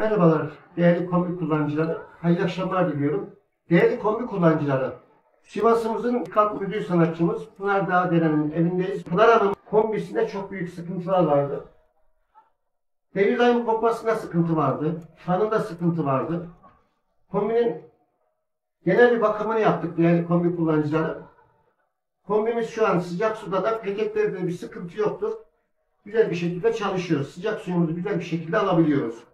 Merhabalar değerli kombi kullanıcıları. Hayırlı akşamlar diliyorum. Değerli kombi kullanıcıları, Sivas'ımızın kat müdür sanatçımız Pınar Dağderen'in evindeyiz. Pınar Hanım kombisinde çok büyük sıkıntılar vardı. Devir daim kopmasında sıkıntı vardı. Fanında sıkıntı vardı. Kombinin genel bir bakımını yaptık değerli kombi kullanıcıları. Kombimiz şu an sıcak suda da peteklerde bir sıkıntı yoktur. Güzel bir şekilde çalışıyor. Sıcak suyumuzu güzel bir şekilde alabiliyoruz.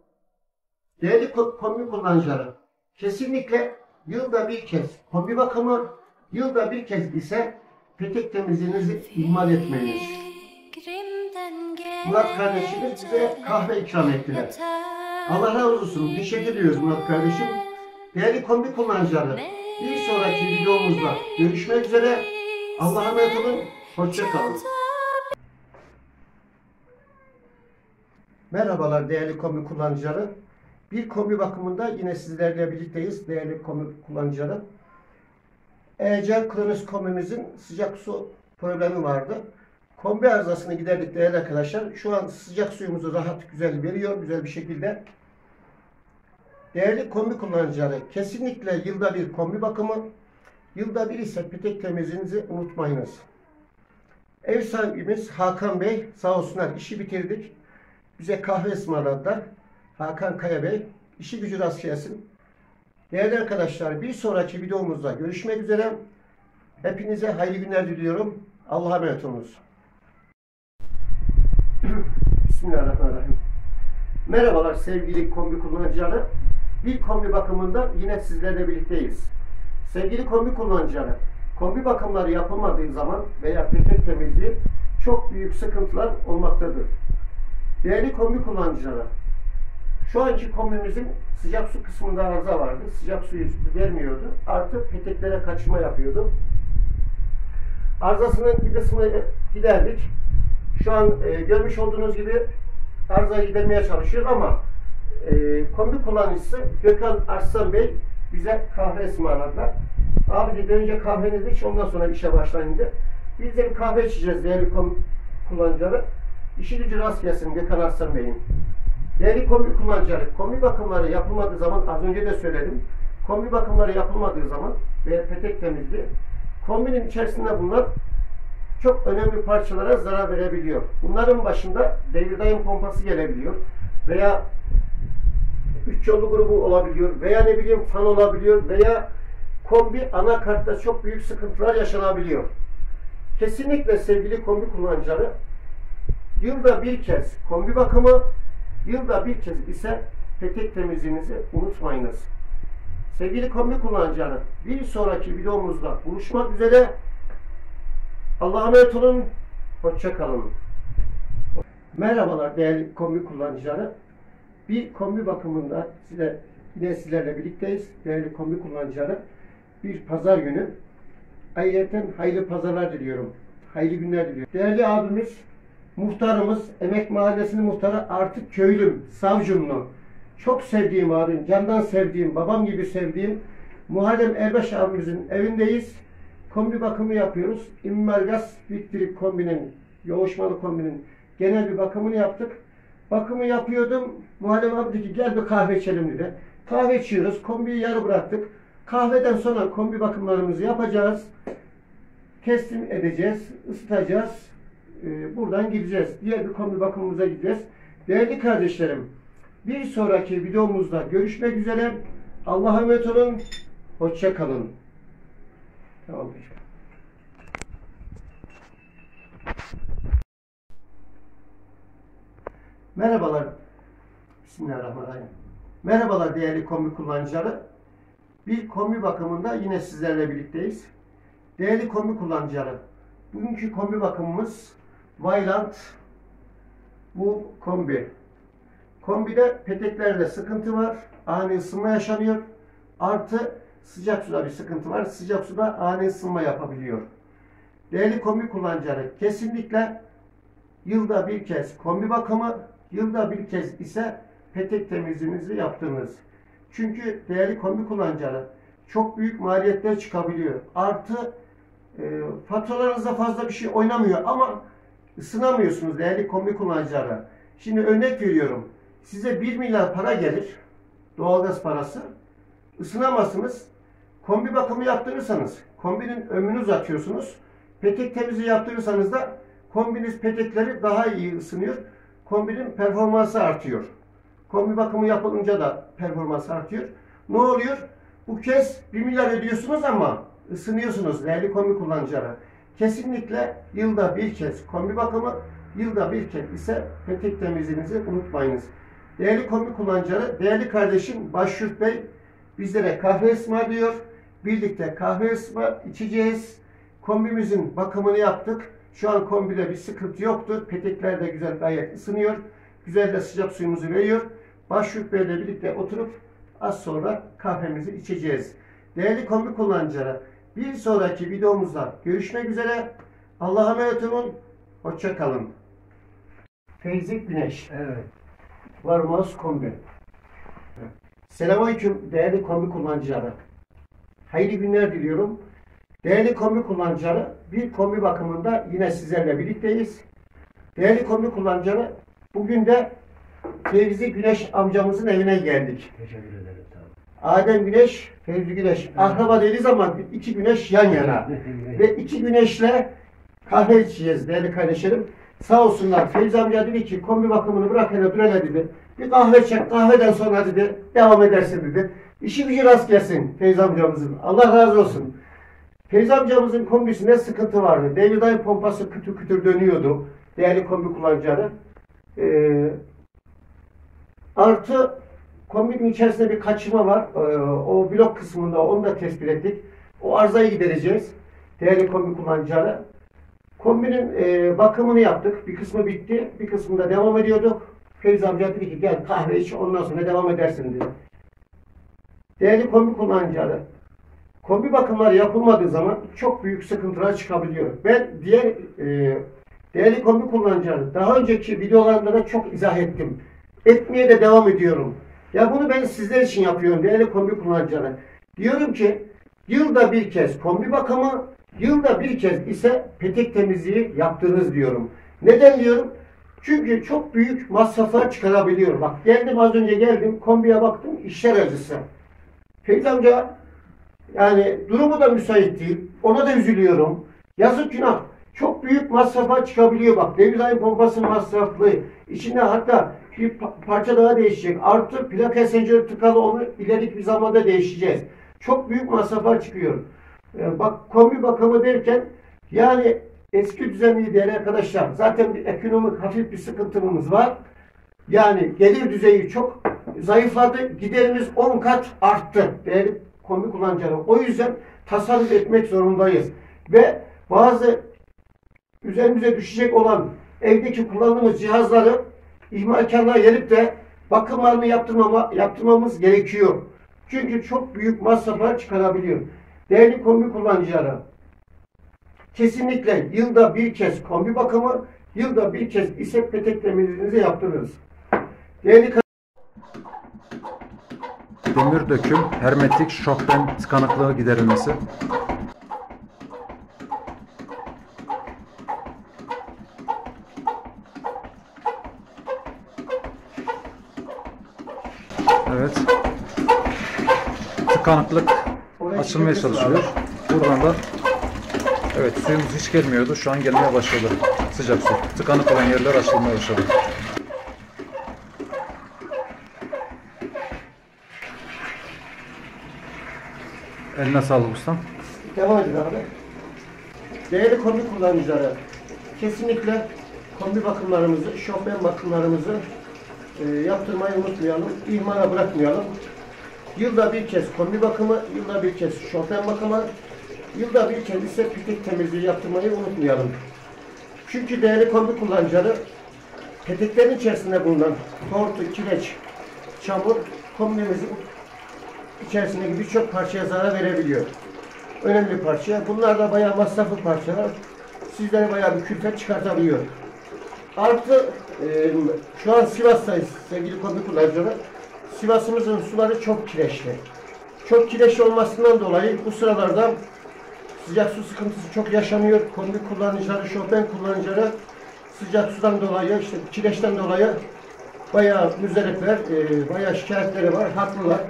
Değerli kombi kullanıcıları, kesinlikle yılda bir kez kombi bakımı, yılda bir kez ise petek temizliğinizi ihmal etmeyiniz. Murat kardeşimiz bize kahve ikram ettiler. Allah razı olsun. Teşekkür ediyoruz Murat kardeşim. Değerli kombi kullanıcıları, bir sonraki videomuzda görüşmek üzere. Allah'a emanet olun. Hoşça kalın. Merhabalar değerli kombi kullanıcıları. Bir kombi bakımında yine sizlerle birlikteyiz değerli kombi kullanıcıları. Ecel Kronos kombimizin sıcak su problemi vardı. Kombi arızasını giderdik değerli arkadaşlar. Şu an sıcak suyumuzu rahat güzel veriyor, güzel bir şekilde. Değerli kombi kullanıcıları, kesinlikle yılda bir kombi bakımı, yılda bir ise petek temizliğinizi unutmayınız. Ev sahibimiz Hakan Bey sağ olsunlar, işi bitirdik. Bize kahve ısmarladılar. Hakan Kaya Bey, işi gücü rast gelsin. Değerli arkadaşlar, bir sonraki videomuzda görüşmek üzere. Hepinize hayırlı günler diliyorum. Allah'a emanet olunuz. Bismillahirrahmanirrahim. Merhabalar sevgili kombi kullanıcıları. Bir kombi bakımında yine sizlerle birlikteyiz. Sevgili kombi kullanıcıları, kombi bakımları yapılmadığı zaman veya petek temizliği çok büyük sıkıntılar olmaktadır. Değerli kombi kullanıcıları, şu anki kombimizin sıcak su kısmında arıza vardı. Sıcak suyu vermiyordu. Artı peteklere kaçırma yapıyordu. Arızasının bir kısmını giderdik. Şu an görmüş olduğunuz gibi arızayı gidermeye çalışıyoruz ama kombi kullanıcısı Gökhan Arslan Bey bize kahve ısmarladılar. Abi dedi, önce kahvenizi iç, ondan sonra işe başlayın dedi. Biz de bir kahve içeceğiz değerli kombi kullanıcıları. İşi gücü rast gelsin Gökhan Arslan Bey'in. Değerli kombi kullanıcıları, kombi bakımları yapılmadığı zaman, az önce de söyledim, kombi bakımları yapılmadığı zaman veya petek temizliği, kombinin içerisinde bulunan çok önemli parçalara zarar verebiliyor. Bunların başında devir daim pompası gelebiliyor veya 3 yollu grubu olabiliyor veya ne bileyim fan olabiliyor veya kombi anakartta çok büyük sıkıntılar yaşanabiliyor. Kesinlikle sevgili kombi kullanıcıları, yılda bir kez kombi bakımı, yılda bir kez ise petek temizliğinizi unutmayınız. Sevgili kombi kullanıcıları, bir sonraki videomuzda buluşmak üzere. Allah'a emanet olun. Hoşça kalın. Merhabalar değerli kombi kullanıcıları. Bir kombi bakımında yine sizlerle birlikteyiz. Değerli kombi kullanıcıları, bir pazar günü. Ayrıca hayırlı pazarlar diliyorum. Hayırlı günler diliyorum. Değerli abimiz, muhtarımız, Emek Mahallesi'nin muhtarı, artık köylüm, Savcumlu. Çok sevdiğim abim, candan sevdiğim, babam gibi sevdiğim Muharrem Erbaş abimizin evindeyiz. Kombi bakımı yapıyoruz. İmmalgaz Victric kombinin, yoğuşmalı kombinin genel bir bakımını yaptık. Bakımı yapıyordum. Muharrem abi dedi ki gel bir kahve içelim dedi. Kahve içiyoruz. Kombiyi yarı bıraktık. Kahveden sonra kombi bakımlarımızı yapacağız. Teslim edeceğiz, ısıtacağız. Buradan gideceğiz. Diğer bir kombi bakımımıza gideceğiz. Değerli kardeşlerim, bir sonraki videomuzda görüşmek üzere. Allah'a emanet olun. Hoşça kalın. Tamam. Merhabalar. Bismillahirrahmanirrahim. Merhabalar değerli kombi kullanıcıları. Bir kombi bakımında yine sizlerle birlikteyiz. Değerli kombi kullanıcıları, bugünkü kombi bakımımız Vaillant bu kombi. Kombide peteklerde sıkıntı var. Ani ısınma yaşanıyor. Artı sıcak suda bir sıkıntı var. Sıcak suda ani ısınma yapabiliyor. Değerli kombi kullanıcıları, kesinlikle yılda bir kez kombi bakımı, yılda bir kez ise petek temizliğinizi yaptığınız. Çünkü değerli kombi kullanıcıları, çok büyük maliyetler çıkabiliyor. Artı faturalarınızda fazla bir şey oynamıyor ama ısınamıyorsunuz değerli kombi kullanıcıları. Şimdi örnek veriyorum. Size 1 milyar para gelir. Doğalgaz parası. Isınamazsınız. Kombi bakımı yaptırırsanız kombinin ömrünü uzatıyorsunuz. Petek temizliği yaptırırsanız da kombiniz petekleri daha iyi ısınıyor. Kombinin performansı artıyor. Kombi bakımı yapılınca da performans artıyor. Ne oluyor? Bu kez 1 milyar ödüyorsunuz ama ısınıyorsunuz değerli kombi kullanıcıları. Kesinlikle yılda bir kez kombi bakımı, yılda bir kez ise petek temizliğinizi unutmayınız. Değerli kombi kullanıcıları, değerli kardeşim Başyurt Bey bizlere kahve ısmarlıyor. Birlikte kahve içeceğiz. Kombimizin bakımını yaptık. Şu an kombide bir sıkıntı yoktur. Petekler de güzel gayet ısınıyor. Güzel de sıcak suyumuzu veriyor. Başyurt Bey'le birlikte oturup az sonra kahvemizi içeceğiz. Değerli kombi kullanıcıları, bir sonraki videomuzda görüşmek üzere. Allah'a emanet olun. Hoşça kalın. Feyzi Güneş. Evet. Varmaz kombi. Selamünaleyküm değerli kombi kullanıcıları. Hayırlı günler diliyorum. Değerli kombi kullanıcıları, bir kombi bakımında yine sizlerle birlikteyiz. Değerli kombi kullanıcıları, bugün de Fevzi Güneş amcamızın evine geldik. Teşekkür ederim. Adem Güneş, Fevzi Güneş. Akraba değiliz ama iki güneş yan yana. Ve iki güneşle kahve içeceğiz değerli kardeşlerim. Sağ olsunlar. Fevzi amca dedi ki kombi bakımını bırak hele dur hele dedi. Bir kahve çek, kahveden sonra dedi devam edersin dedi. İşi gücü rast gelsin Fevzi amcamızın. Allah razı olsun. Fevzi amcamızın kombisinde sıkıntı vardı. Devirdayı pompası kütür kütür dönüyordu. Değerli kombi kullanıcıları. Artı kombinin içerisinde bir kaçırma var. O blok kısmında onu da tespit ettik. O arızayı gidereceğiz. Değerli kombi kullanıcıları. Kombinin bakımını yaptık. Bir kısmı bitti. Bir kısmında devam ediyorduk. Fevzi amca dedi ki gel kahve iç ondan sonra devam edersin dedi. Değerli kombi kullanıcıları. Kombi bakımları yapılmadığı zaman çok büyük sıkıntılar çıkabiliyor. Ben değerli kombi kullanıcıları daha önceki videolarımda da çok izah ettim. Etmeye de devam ediyorum. Ya bunu ben sizler için yapıyorum değerli kombi kullanıcıları. Diyorum ki yılda bir kez kombi bakımı, yılda bir kez ise petek temizliği yaptığınız diyorum. Neden diyorum? Çünkü çok büyük masraflar çıkarabiliyor. Bak geldim az önce geldim kombiye baktım işler acısı. Fevzi amca yani durumu da müsait değil. Ona da üzülüyorum. Yazık günah. Çok büyük masrafa çıkabiliyor bak. Devirdayı pompası masraflı. İçinde hatta bir parça daha değişecek. Artı plaka esencörü tıkalı onu ileriki bir zamanda değişeceğiz. Çok büyük masraflar çıkıyor. Bak kombi bakımı derken yani eski düzenli değerli arkadaşlar. Zaten bir ekonomik hafif bir sıkıntımız var. Yani gelir düzeyi çok zayıfladı. Giderimiz 10 kat arttı. Değerli kombi kullanıcıları. O yüzden tasarruf etmek zorundayız. Ve bazı üzerimize düşecek olan evdeki kullandığımız cihazları ihmalkarlığa gelip de bakımlarını yaptırmamız gerekiyor. Çünkü çok büyük masraflar çıkarabiliyor. Değerli kombi kullanıcıları, kesinlikle yılda bir kez kombi bakımı, yılda bir kez ise petek temizliğinizi yaptırırız. Değerli demir döküm, hermetik, şofben tıkanıklığı giderilmesi. Evet. Tıkanıklık açılmaya çalışıyor. Buradan da evet suyumuz hiç gelmiyordu. Şu an gelmeye başladı. Sıcak su. Tıkanık olan yerler açılmaya başladı. Eline sağlık ustam. devam edin abi. Değerli kombi kullanıcıları, kesinlikle kombi bakımlarımızı, şofben bakımlarımızı yaptırmayı unutmayalım, ihmala bırakmayalım. Yılda bir kez kombi bakımı, yılda bir kez şofben bakımı, yılda bir kez ise petek temizliği yaptırmayı unutmayalım. Çünkü değerli kombi kullanıcıları, peteklerin içerisinde bulunan tortu, kireç, çamur kombimizin içerisindeki birçok parçaya zarar verebiliyor. Önemli parça. Bunlar da bayağı masraflı parçalar. Sizlere bayağı bir külfet çıkartabiliyor. Artı şu an Sivas'tayız sevgili kombi kullanıcıları. Sivas'ımızın suları çok kireçli. Çok kireçli olmasından dolayı bu sıralarda sıcak su sıkıntısı çok yaşanıyor. Kombi kullanıcıları, şofben kullanıcıları sıcak sudan dolayı, işte kireçten dolayı bayağı müzdaripler, bayağı şikayetleri var, haklılar.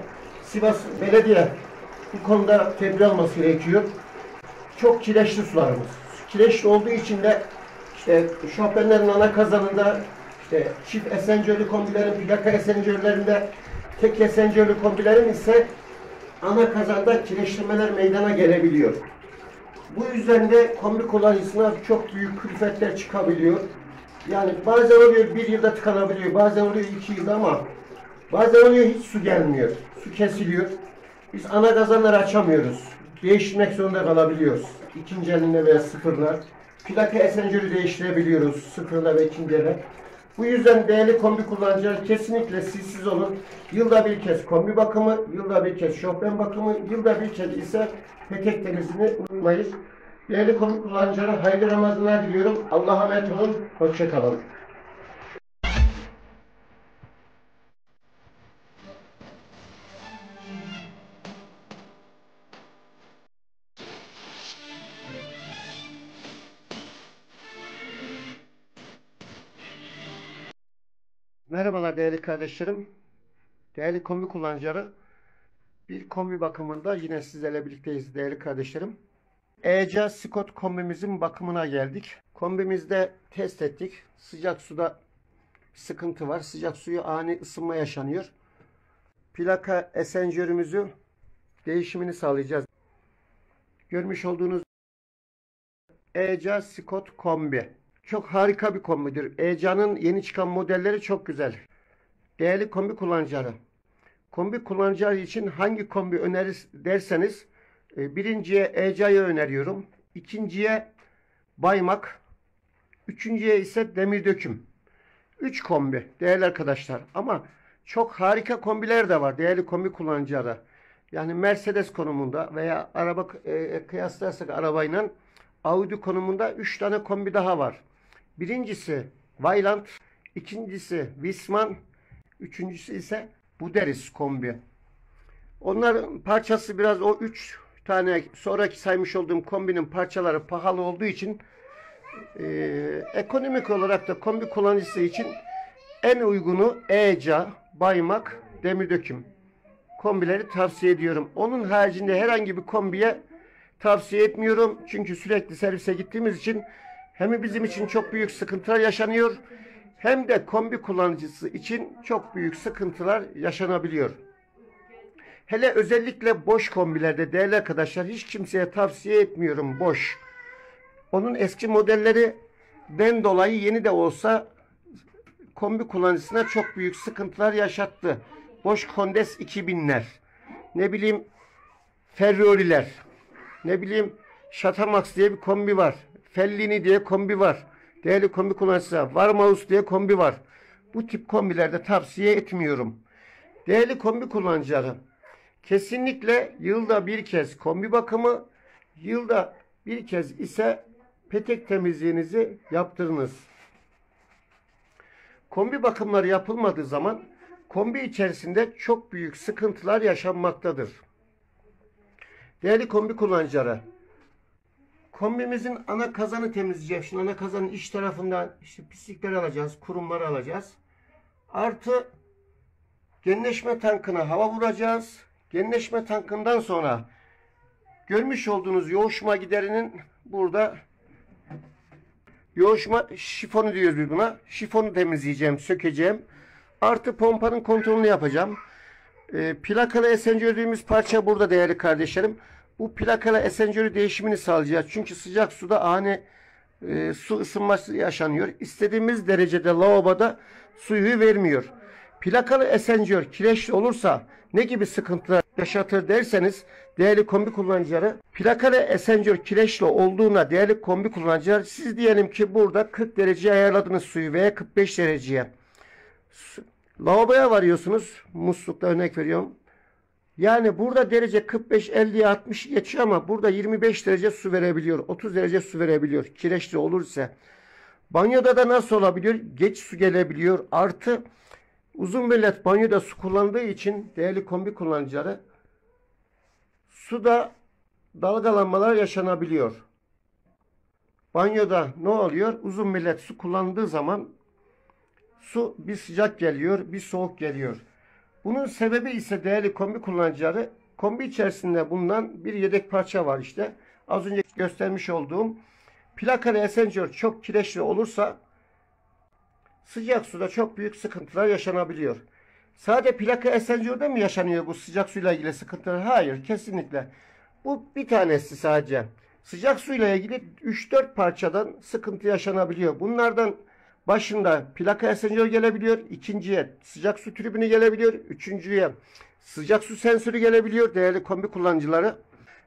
Sivas Belediye bu konuda tedbir alması gerekiyor. Çok kireçli sularımız. Kireçli olduğu için de işte şofbenlerin ana kazanında, işte çift esencörlü kombilerin, plaka esencörlerinde, tek esencörlü kombilerin ise ana kazanda kireçlemeler meydana gelebiliyor. Bu yüzden de kombi kullanıcısına çok büyük külfetler çıkabiliyor. Yani bazen oluyor bir yılda tıkanabiliyor, bazen oluyor 2 yılda ama bazen oluyor hiç su gelmiyor, su kesiliyor. Biz ana kazanları açamıyoruz. Değiştirmek zorunda kalabiliyoruz. İkinci elinde veya sıfırlar. Plaka esencörü değiştirebiliyoruz sıfırla ve ikinci ele. Bu yüzden değerli kombi kullanıcılar kesinlikle sizsiz olun. Yılda bir kez kombi bakımı, yılda bir kez şofben bakımı, yılda bir kez ise petek temizliğini unutmayız. Değerli kombi kullanıcılara hayırlı Ramazanlar diliyorum. Allah'a emanet olun. Hoşça kalın. Merhabalar değerli kardeşlerim. Değerli kombi kullanıcıları. Bir kombi bakımında yine sizlerle birlikteyiz değerli kardeşlerim. ECA Scott kombimizin bakımına geldik. Kombimizde test ettik. Sıcak suda sıkıntı var. Sıcak suyu ani ısınma yaşanıyor. Plaka esencörümüzü değişimini sağlayacağız. Görmüş olduğunuz ECA Scott kombi. Çok harika bir kombidir. ECA'nın yeni çıkan modelleri çok güzel. Değerli kombi kullanıcıları. Kombi kullanıcıları için hangi kombi önerir derseniz birinciye ECA'yı öneriyorum. İkinciye Baymak. Üçüncüye ise demir döküm. 3 kombi değerli arkadaşlar. Ama çok harika kombiler de var değerli kombi kullanıcıları. Yani Mercedes konumunda veya araba kıyaslarsak arabayla Audi konumunda 3 tane kombi daha var. Birincisi Vaillant, ikincisi Wiesmann, üçüncüsü ise Buderis kombi. Onların parçası biraz o 3 tane sonraki saymış olduğum kombinin parçaları pahalı olduğu için ekonomik olarak da kombi kullanıcısı için en uygunu ECA, Baymak, demir döküm kombileri tavsiye ediyorum. Onun haricinde herhangi bir kombiye tavsiye etmiyorum. Çünkü sürekli servise gittiğimiz için hem bizim için çok büyük sıkıntılar yaşanıyor hem de kombi kullanıcısı için çok büyük sıkıntılar yaşanabiliyor. Hele özellikle boş kombilerde değerli arkadaşlar hiç kimseye tavsiye etmiyorum boş. Onun eski modellerinden dolayı yeni de olsa kombi kullanıcısına çok büyük sıkıntılar yaşattı. Boş Kondes 2000'ler, ne bileyim Ferrari'ler, ne bileyim Shatamax diye bir kombi var. Fellini diye kombi var. Değerli kombi kullanıcısı Varmaus diye kombi var. Bu tip kombilerde tavsiye etmiyorum. Değerli kombi kullanıcıları, kesinlikle yılda bir kez kombi bakımı, yılda bir kez ise petek temizliğinizi yaptırınız. Kombi bakımları yapılmadığı zaman kombi içerisinde çok büyük sıkıntılar yaşanmaktadır. Değerli kombi kullanıcıları, kombimizin ana kazanı temizleyeceğiz. Şimdi ana kazanın iç tarafından işte pislikleri alacağız, kurumları alacağız. Artı genleşme tankına hava vuracağız. Genleşme tankından sonra görmüş olduğunuz yoğuşma giderinin burada yoğuşma şifonu diyoruz biz buna. Şifonu temizleyeceğim, sökeceğim. Artı pompanın kontrolünü yapacağım. Plakalı esencörlüğümüz parça burada değerli kardeşlerim. Bu plakalı esencörü değişimini sağlayacağız. Çünkü sıcak suda ani su ısınması yaşanıyor. İstediğimiz derecede lavaboda suyu vermiyor. Plakalı esencör kireçli olursa ne gibi sıkıntılar yaşatır derseniz değerli kombi kullanıcıları, plakalı esencör kireçli olduğuna değerli kombi kullanıcılar, siz diyelim ki burada 40 dereceye ayarladınız suyu veya 45 dereceye. Lavaboya varıyorsunuz. Muslukta örnek veriyorum. Yani burada derece 45, 50, 60 geçiyor ama burada 25 derece su verebiliyor. 30 derece su verebiliyor. Kireçli olursa. Banyoda da nasıl olabiliyor? Geç su gelebiliyor. Artı uzun müddet banyoda su kullandığı için değerli kombi kullanıcıları, suda dalgalanmalar yaşanabiliyor. Banyoda ne oluyor? Uzun müddet su kullandığı zaman Su bir sıcak geliyor, bir soğuk geliyor. Bunun sebebi ise değerli kombi kullanıcıları, kombi içerisinde bulunan bir yedek parça var işte. Az önce göstermiş olduğum plakalı esenjör çok kireçli olursa sıcak suda çok büyük sıkıntılar yaşanabiliyor. Sadece plaka esenjörde mi yaşanıyor bu sıcak suyla ilgili sıkıntılar? Hayır, kesinlikle. Bu bir tanesi sadece. Sıcak suyla ilgili 3-4 parçadan sıkıntı yaşanabiliyor. Bunlardan başında plaka esenjör gelebiliyor. İkinciye sıcak su tribünü gelebiliyor. Üçüncüye sıcak su sensörü gelebiliyor değerli kombi kullanıcıları.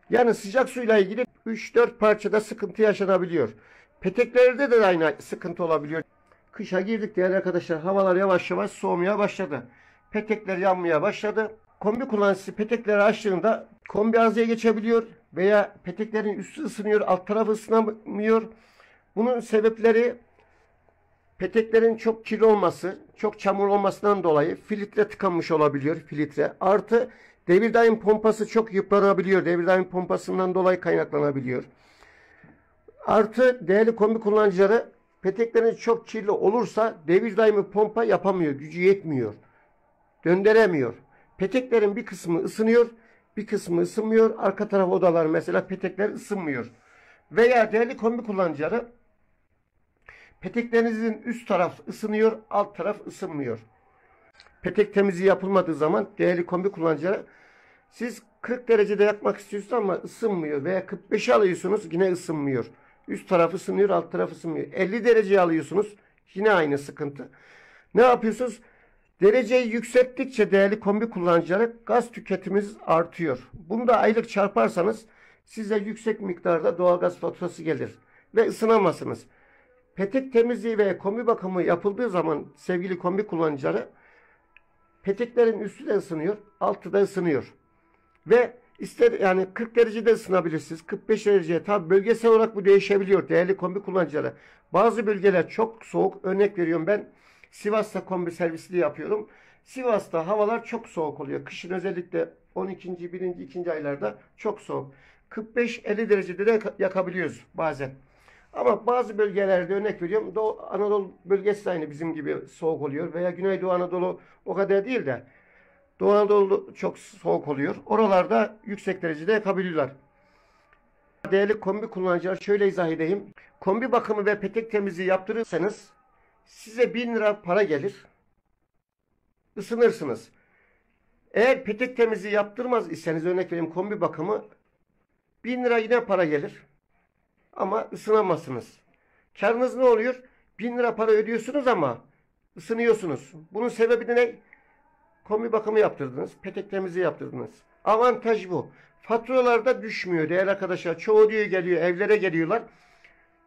Yani sıcak suyla ilgili 3-4 parçada sıkıntı yaşanabiliyor. Peteklerde de aynı sıkıntı olabiliyor. Kışa girdik değerli arkadaşlar. Havalar yavaş yavaş soğumaya başladı. Petekler yanmaya başladı. Kombi kullanıcısı petekleri açtığında kombi arızaya geçebiliyor veya peteklerin üstü ısınıyor, alt tarafı ısınamıyor. Bunun sebepleri peteklerin çok kirli olması, çok çamur olmasından dolayı filtre tıkanmış olabiliyor, filtre. Artı devir daim pompası çok yıpranabiliyor. Devir daim pompasından dolayı kaynaklanabiliyor. Artı değerli kombi kullanıcıları peteklerin çok kirli olursa devir daimi pompa yapamıyor, gücü yetmiyor. Döndüremiyor. Peteklerin bir kısmı ısınıyor, bir kısmı ısınmıyor. Arka taraf odalar mesela petekler ısınmıyor. Veya değerli kombi kullanıcıları peteklerinizin üst taraf ısınıyor, alt taraf ısınmıyor. Petek temizliği yapılmadığı zaman değerli kombi kullanıcıları siz 40 derecede yakmak istiyorsunuz ama ısınmıyor veya 45'e alıyorsunuz yine ısınmıyor. Üst taraf ısınıyor, alt taraf ısınmıyor. 50 dereceye alıyorsunuz yine aynı sıkıntı. Ne yapıyorsunuz? Dereceyi yükselttikçe değerli kombi kullanıcıları gaz tüketiminiz artıyor. Bunu da aylık çarparsanız size yüksek miktarda doğalgaz faturası gelir ve ısınamazsınız. Petek temizliği ve kombi bakımı yapıldığı zaman sevgili kombi kullanıcıları peteklerin üstü de ısınıyor, altı da ısınıyor. Ve ister yani 40 derecede ısınabilirsiniz, 45 dereceye. Tabi bölgesel olarak bu değişebiliyor değerli kombi kullanıcıları. Bazı bölgeler çok soğuk. Örnek veriyorum, ben Sivas'ta kombi servisliği yapıyorum. Sivas'ta havalar çok soğuk oluyor. Kışın özellikle 12. 1. 2. aylarda çok soğuk. 45-50 derecede de yakabiliyoruz bazen. Ama bazı bölgelerde örnek veriyorum Doğu Anadolu bölgesi de aynı bizim gibi soğuk oluyor. Veya Güneydoğu Anadolu o kadar değil de Doğu Anadolu çok soğuk oluyor. Oralarda yüksek derecede yakabiliyorlar. Değerli kombi kullanıcılar şöyle izah edeyim. Kombi bakımı ve petek temizliği yaptırırsanız size 1000 lira para gelir. Isınırsınız. Eğer petek temizliği yaptırmaz iseniz örnek vereyim kombi bakımı 1000 lira yine para gelir. Ama ısınamazsınız. Karınız ne oluyor? 1000 lira para ödüyorsunuz ama ısınıyorsunuz. Bunun sebebi de ne? Kombi bakımı yaptırdınız. Petek temizliği yaptırdınız. Avantaj bu. Faturalarda düşmüyor değerli arkadaşlar. Çoğu diyor geliyor, evlere geliyorlar.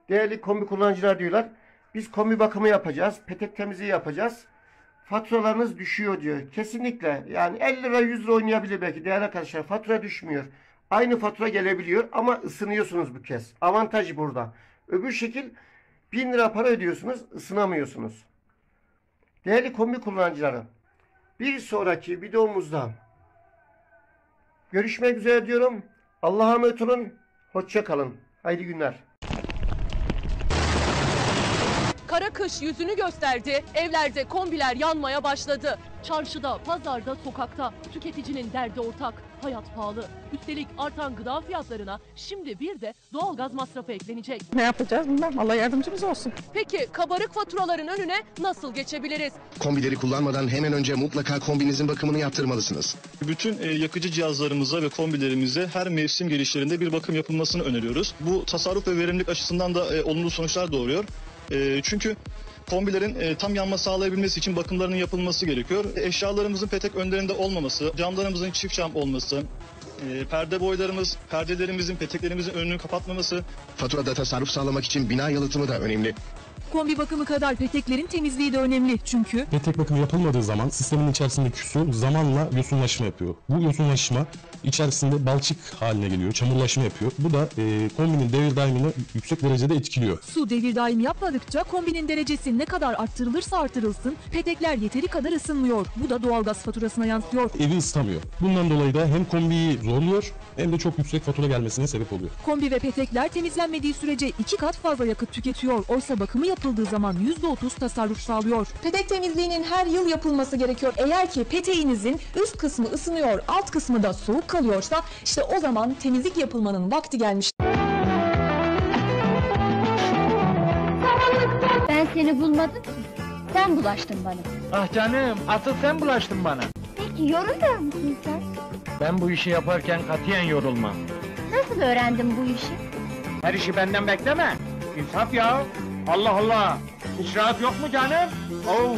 Değerli kombi kullanıcılar diyorlar. Biz kombi bakımı yapacağız. Petek temizliği yapacağız. Faturalarınız düşüyor diyor. Kesinlikle. Yani 50 lira 100 lira oynayabilir belki değerli arkadaşlar. Fatura düşmüyor. Aynı fatura gelebiliyor ama ısınıyorsunuz bu kez. Avantaj burada. Öbür şekil 1000 lira para ödüyorsunuz, ısınamıyorsunuz. Değerli kombi kullanıcıları, bir sonraki videomuzda görüşmek üzere diyorum. Allah'a emanet olun. Hoşça kalın. Hayırlı günler. Kara kış yüzünü gösterdi, evlerde kombiler yanmaya başladı. Çarşıda, pazarda, sokakta tüketicinin derdi ortak. Hayat pahalı. Üstelik artan gıda fiyatlarına şimdi bir de doğalgaz masrafı eklenecek. Ne yapacağız bilmem. Allah yardımcımız olsun. Peki kabarık faturaların önüne nasıl geçebiliriz? Kombileri kullanmadan hemen önce mutlaka kombinizin bakımını yaptırmalısınız. Bütün yakıcı cihazlarımıza ve kombilerimize her mevsim gelişlerinde bir bakım yapılmasını öneriyoruz. Bu tasarruf ve verimlilik açısından da olumlu sonuçlar doğuruyor. Çünkü kombilerin tam yanma sağlayabilmesi için bakımlarının yapılması gerekiyor. Eşyalarımızın petek önlerinde olmaması, camlarımızın çift cam olması, perde boylarımız, perdelerimizin, peteklerimizin önünü kapatmaması. Faturada tasarruf sağlamak için bina yalıtımı da önemli. Kombi bakımı kadar peteklerin temizliği de önemli çünkü petek bakımı yapılmadığı zaman sistemin içerisindeki su zamanla yosunlaşma yapıyor. Bu yosunlaşma içerisinde balçık haline geliyor, çamurlaşma yapıyor. Bu da kombinin devir daimini yüksek derecede etkiliyor. Su devir daim yapmadıkça kombinin derecesi ne kadar arttırılırsa artırılsın petekler yeteri kadar ısınmıyor. Bu da doğalgaz faturasına yansıyor. Evi ısıtamıyor. Bundan dolayı da hem kombiyi zorluyor hem de çok yüksek fatura gelmesine sebep oluyor. Kombi ve petekler temizlenmediği sürece 2 kat fazla yakıt tüketiyor. Oysa bakımı yapılmadığı yapıldığı zaman %30 tasarruf sağlıyor. Petek temizliğinin her yıl yapılması gerekiyor. Eğer ki peteğinizin üst kısmı ısınıyor, alt kısmı da soğuk kalıyorsa işte o zaman temizlik yapılmanın vakti gelmiş. Ben seni bulmadım ki. Sen bulaştın bana. Ah canım, asıl sen bulaştın bana. Peki yorulmuyor musun sen? Ben bu işi yaparken katiyen yorulmam. Nasıl öğrendin bu işi? Her işi benden bekleme. İnsaf ya. Allah Allah. Hiç rahat yok mu canım? Oh.